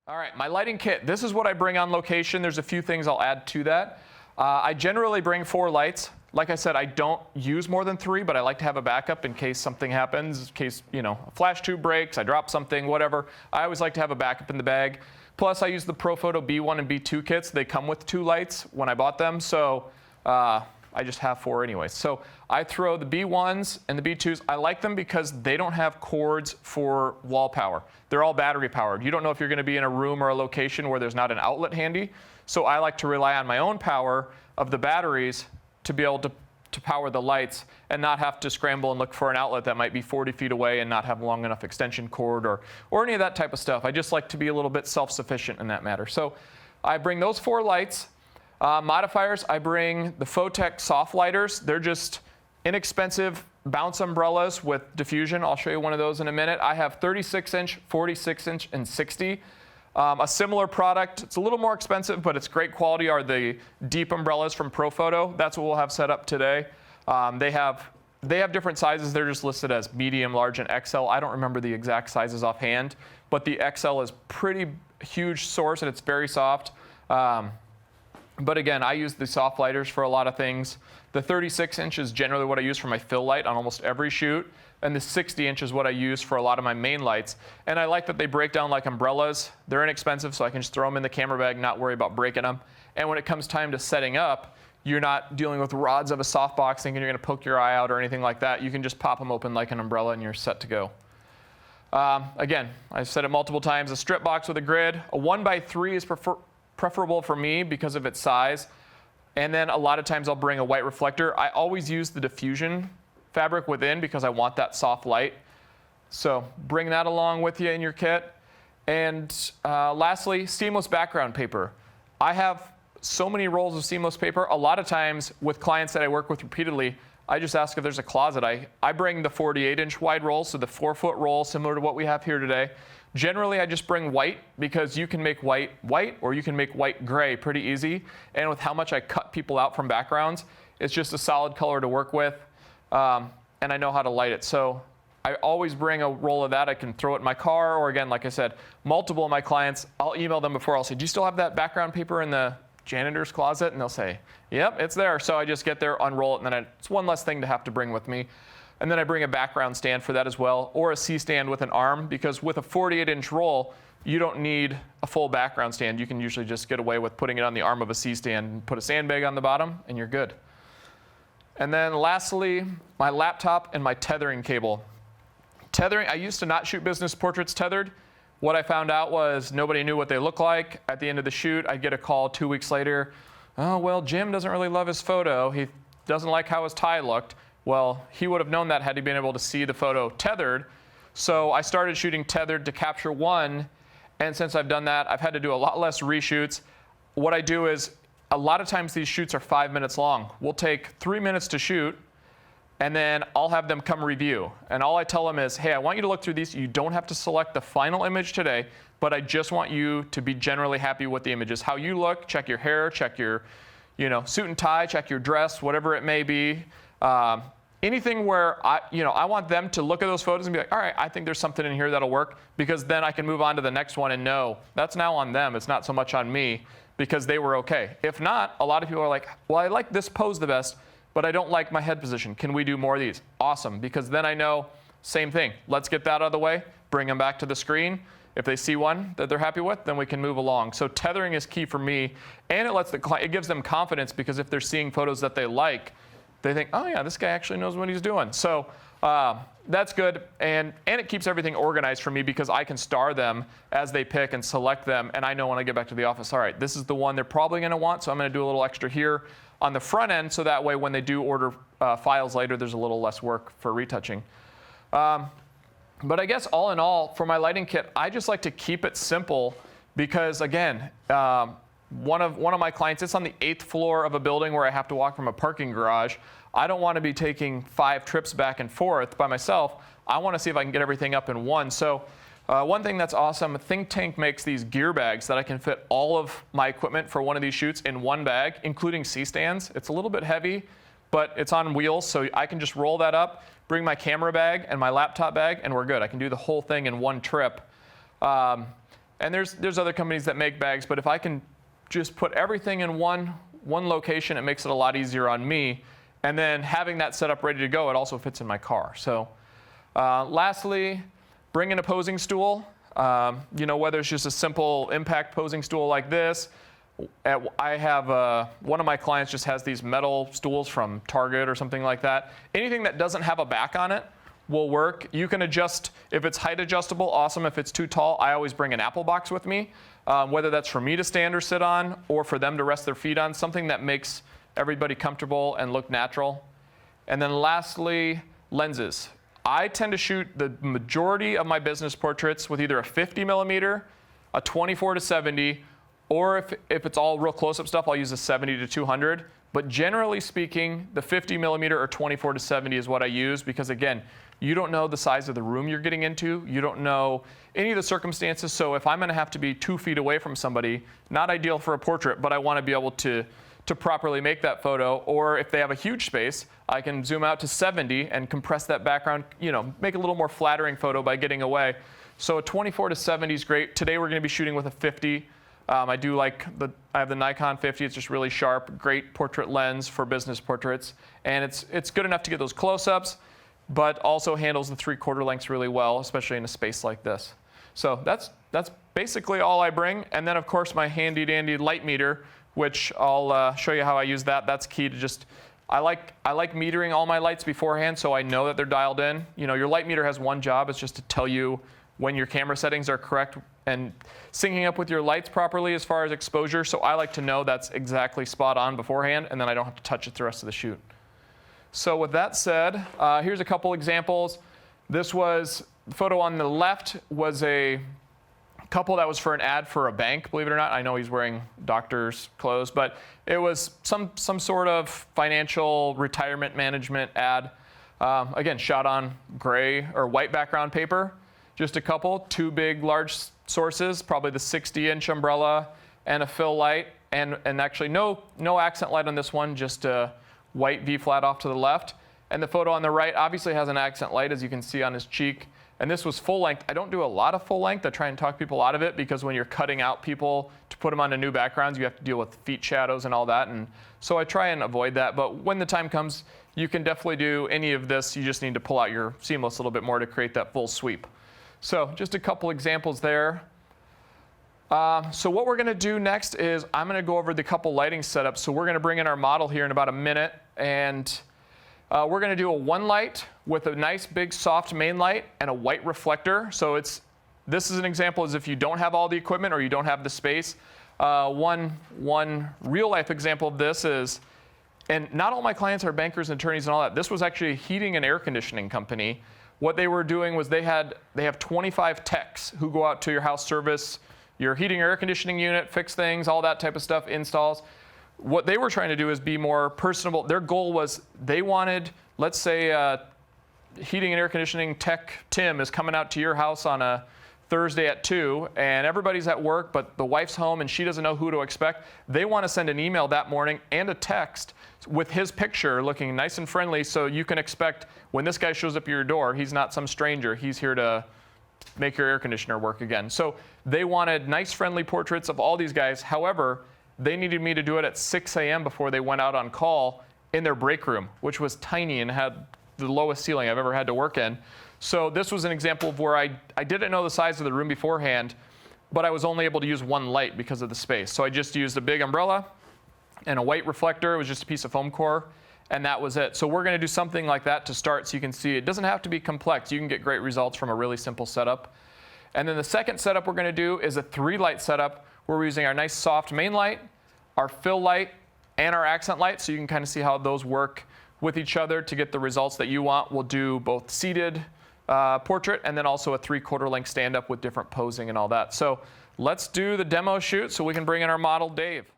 All right, my lighting kit. This is what I bring on location. There's a few things I'll add to that. I generally bring 4 lights. Like I said, I don't use more than 3, but I like to have a backup in case something happens, in case, a flash tube breaks, I drop something, whatever. I always like to have a backup in the bag. Plus, I use the ProPhoto B1 and B2 kits. They come with 2 lights when I bought them, so I just have 4 anyway. So I throw the B1s and the B2s. I like them because they don't have cords for wall power. They're all battery powered. You don't know if you're going to be in a room or a location where there's not an outlet handy. So I like to rely on my own power of the batteries to be able to power the lights and not have to scramble and look for an outlet that might be 40 feet away and not have long enough extension cord or any of that type of stuff. I just like to be a little bit self-sufficient in that matter. So I bring those 4 lights. Modifiers, I bring the Photech soft lighters. They're just inexpensive bounce umbrellas with diffusion. I'll show you one of those in a minute. I have 36-inch, 46-inch, and 60. A similar product, it's a little more expensive, but it's great quality, are the deep umbrellas from ProPhoto. That's what we'll have set up today. They have different sizes. They're just listed as medium, large, and XL. I don't remember the exact sizes offhand, but the XL is pretty huge source, and it's very soft. But again, I use the soft lighters for a lot of things. The 36-inch is generally what I use for my fill light on almost every shoot. And the 60-inch is what I use for a lot of my main lights. And I like that they break down like umbrellas. They're inexpensive, so I can just throw them in the camera bag, not worry about breaking them. And when it comes time to setting up, you're not dealing with rods of a softbox thinking you're going to poke your eye out or anything like that. You can just pop them open like an umbrella and you're set to go. Again, I've said it multiple times, a strip box with a grid. A 1x3 is preferable for me because of its size. And then a lot of times I'll bring a white reflector. I always use the diffusion fabric within because I want that soft light. So bring that along with you in your kit. And lastly, seamless background paper. I have so many rolls of seamless paper. A lot of times with clients that I work with repeatedly, I just ask if there's a closet. I bring the 48-inch wide roll, so the 4-foot roll similar to what we have here today. Generally, I just bring white because you can make white white or you can make white gray pretty easy. And with how much I cut people out from backgrounds, it's just a solid color to work with. And I know how to light it. So I always bring a roll of that. I can throw it in my car, or again, like I said, multiple of my clients, I'll email them before. I'll say, do you still have that background paper in the janitor's closet? And they'll say, yep, it's there. So I just get there, unroll it, and then it's one less thing to have to bring with me. And then I bring a background stand for that as well, or a C-stand with an arm, because with a 48-inch roll, you don't need a full background stand. You can usually just get away with putting it on the arm of a C-stand and put a sandbag on the bottom, and you're good. And then lastly, my laptop and my tethering cable. Tethering, I used to not shoot business portraits tethered. What I found out was nobody knew what they looked like. At the end of the shoot, I'd get a call 2 weeks later. Oh, well, Jim doesn't really love his photo. He doesn't like how his tie looked. Well, he would have known that had he been able to see the photo tethered. So I started shooting tethered to capture one. And since I've done that, I've had to do a lot less reshoots. What I do is, a lot of times these shoots are 5 minutes long. We'll take 3 minutes to shoot, and then I'll have them come review. And all I tell them is, hey, I want you to look through these. You don't have to select the final image today, but I just want you to be generally happy with the images. How you look, check your hair, check your suit and tie, check your dress, whatever it may be. Anything where I want them to look at those photos and be like, all right, I think there's something in here that'll work, because then I can move on to the next one and know that's now on them. It's not so much on me because they were okay. If not, a lot of people are like, well, I like this pose the best, but I don't like my head position. Can we do more of these? Awesome, because then I know, same thing. Let's get that out of the way, bring them back to the screen. If they see one that they're happy with, then we can move along. So tethering is key for me, and it gives them confidence, because if they're seeing photos that they like, they think, oh yeah, this guy actually knows what he's doing. So that's good, and it keeps everything organized for me, because I can star them as they pick and select them, and I know when I get back to the office, all right, this is the one they're probably going to want, so I'm going to do a little extra here on the front end, so that way when they do order files later, there's a little less work for retouching. But I guess all in all, for my lighting kit, I just like to keep it simple, because again, one of my clients, it's on the 8th floor of a building where I have to walk from a parking garage. I don't want to be taking 5 trips back and forth by myself. I want to see if I can get everything up in one. So one thing that's awesome, Think Tank makes these gear bags that I can fit all of my equipment for one of these shoots in one bag, including C-stands. It's a little bit heavy, but it's on wheels, so I can just roll that up, bring my camera bag and my laptop bag, and we're good. I can do the whole thing in one trip. And there's other companies that make bags, but if I can just put everything in one location, it makes it a lot easier on me. And then having that set up ready to go, it also fits in my car. So lastly, bring in a posing stool. Whether it's just a simple impact posing stool like this. I have one of my clients just has these metal stools from Target or something like that. Anything that doesn't have a back on it will work. You can adjust, if it's height adjustable, awesome. If it's too tall, I always bring an Apple box with me, whether that's for me to stand or sit on or for them to rest their feet on, something that makes everybody comfortable and look natural. And then lastly, lenses. I tend to shoot the majority of my business portraits with either a 50 millimeter, a 24-70, or if it's all real close-up stuff, I'll use a 70-200. But generally speaking, the 50 millimeter or 24-70 is what I use because, again, you don't know the size of the room you're getting into. You don't know any of the circumstances. So if I'm going to have to be 2 feet away from somebody, not ideal for a portrait, but I want to be able to properly make that photo. Or if they have a huge space, I can zoom out to 70 and compress that background, make a little more flattering photo by getting away. So a 24-70 is great. Today we're going to be shooting with a 50. I have the Nikon 50. It's just really sharp, great portrait lens for business portraits. And it's good enough to get those close-ups, but also handles the 3/4 lengths really well, especially in a space like this. So that's basically all I bring. And then, of course, my handy-dandy light meter, which I'll show you how I use that. That's key to just, I like metering all my lights beforehand so I know that they're dialed in. Your light meter has one job. It's just to tell you when your camera settings are correct and syncing up with your lights properly as far as exposure. So I like to know that's exactly spot on beforehand, and then I don't have to touch it the rest of the shoot. So with that said, here's a couple examples. This was, the photo on the left was a couple that was for an ad for a bank, believe it or not. I know he's wearing doctor's clothes, but it was some sort of financial retirement management ad. Again, shot on gray or white background paper. Just a couple, 2 big, large sources, probably the 60-inch umbrella and a fill light, and actually no accent light on this one, just a white V-flat off to the left. And the photo on the right obviously has an accent light, as you can see on his cheek. And this was full length. I don't do a lot of full length. I try and talk people out of it because when you're cutting out people to put them onto new backgrounds, you have to deal with feet shadows and all that. And so I try and avoid that. But when the time comes, you can definitely do any of this. You just need to pull out your seamless a little bit more to create that full sweep. So just a couple examples there. So what we're going to do next is I'm going to go over the couple lighting setups. So we're going to bring in our model here in about a minute. And we're going to do a 1 light with a nice big soft main light and a white reflector. So this is an example as if you don't have all the equipment or you don't have the space. One real life example of this is, and not all my clients are bankers and attorneys and all that. This was actually a heating and air conditioning company. What they were doing was they have 25 techs who go out to your house, service your heating or air conditioning unit, fix things, all that type of stuff, installs. What they were trying to do is be more personable. Their goal was they wanted, let's say, heating and air conditioning tech Tim is coming out to your house on a Thursday at 2, and everybody's at work, but the wife's home and she doesn't know who to expect. They want to send an email that morning and a text with his picture looking nice and friendly, so you can expect when this guy shows up at your door, he's not some stranger. He's here to make your air conditioner work again. So they wanted nice, friendly portraits of all these guys. However, they needed me to do it at 6 a.m. before they went out on call in their break room, which was tiny and had the lowest ceiling I've ever had to work in. So this was an example of where I didn't know the size of the room beforehand, but I was only able to use 1 light because of the space. So I just used a big umbrella and a white reflector. It was just a piece of foam core, and that was it. So we're going to do something like that to start so you can see it doesn't have to be complex. You can get great results from a really simple setup. And then the second setup we're going to do is a 3-light setup where we're using our nice soft main light, our fill light, and our accent light, so you can kind of see how those work with each other to get the results that you want. We'll do both seated portrait and then also a 3/4 length stand-up with different posing and all that. So let's do the demo shoot so we can bring in our model, Dave.